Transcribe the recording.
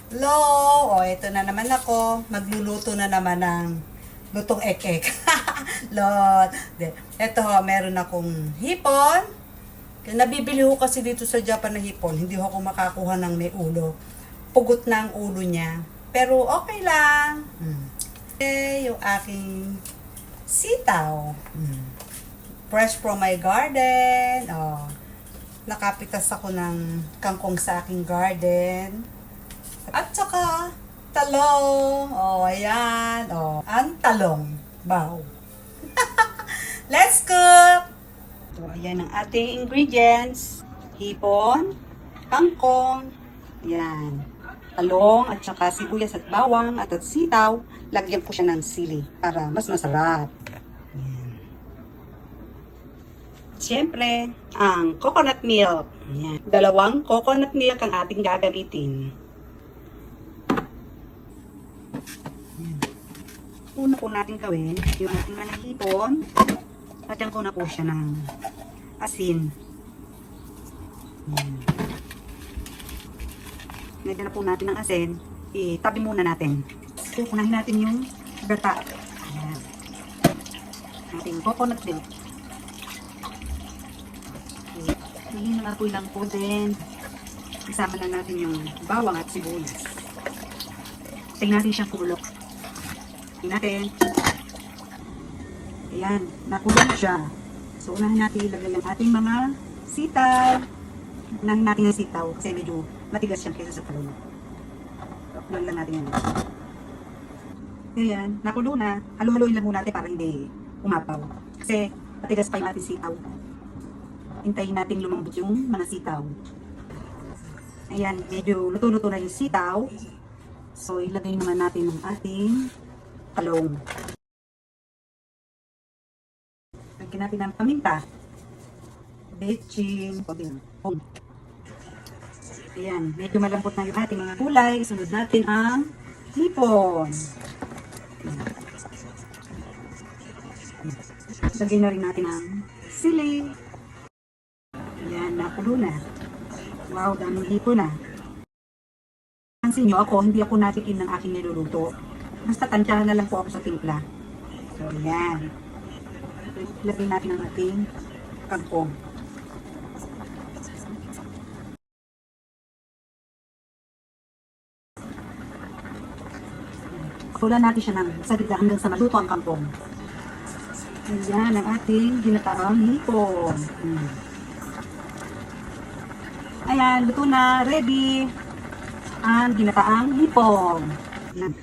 Hello! O, ito na naman ako. Magluluto na naman ng lutong ek-ek. Lord. Ito, meron akong hipon. Nabibili ko kasi dito sa Japan na hipon. Hindi ako makakuha ng may ulo. Pugot na ang ulo niya. Pero okay lang. Yung aking sitaw. Fresh from my garden. Nakapitas ako ng kangkong sa aking garden. At saka, talong. Ayan. Ang talong. Wow. Let's cook! So, ayan ang ating ingredients. Hipon, kangkong, ayan, talong, at saka sibuyas at bawang, at sitaw. Lagyan ko siya ng sili para mas masarap. Ayan. Siyempre, ang coconut milk. Ayan. 2 coconut milk ang ating gagamitin. Una po natin gawin yung ating manahipon. Lagyan ko na po siya ng asin. Lagyan na po natin ng asin. Itabi muna natin. So, unahin natin yung gata. Ayan. Ating coconut milk. Hingin na po lang po din. Isama na natin yung bawang at sibuyas. Tingnan natin siyang kulok. Natin. Ayan, nakulong siya. So, unahin natin ilagay ang ating mga sitaw. Unahin natin ang sitaw kasi medyo matigas siya kaysa sa talong. Unahin lang natin yan. Ayan, nakulo na. Halo-haloin lang muna natin para hindi umapaw. Kasi matigas pa yung ating sitaw. Hintayin natin lumambot yung mga sitaw. Ayan, medyo luto-luto na yung sitaw. So, ilagay naman natin ang ating talong. Lagyan natin ng paminta. Bechin. Ayan. Medyo malambot na yung ating mga gulay. Isunod natin ang hipon. Lagyan na rin natin ang sili. Ayan. Nakulo na. Wow, daming hipon na. Pansin nyo ako, hindi ako natikim ng aking niluluto. Basta tansyahan na lang po ako sa timpla. So, yan. Lagyan natin ang ating kangkong. Kulan natin siya ng saglit hanggang sa maluto ang kangkong. Ayan ang ating ginataang hipon. Ayan, luto na. Ready ang ginataang hipon. Ayan.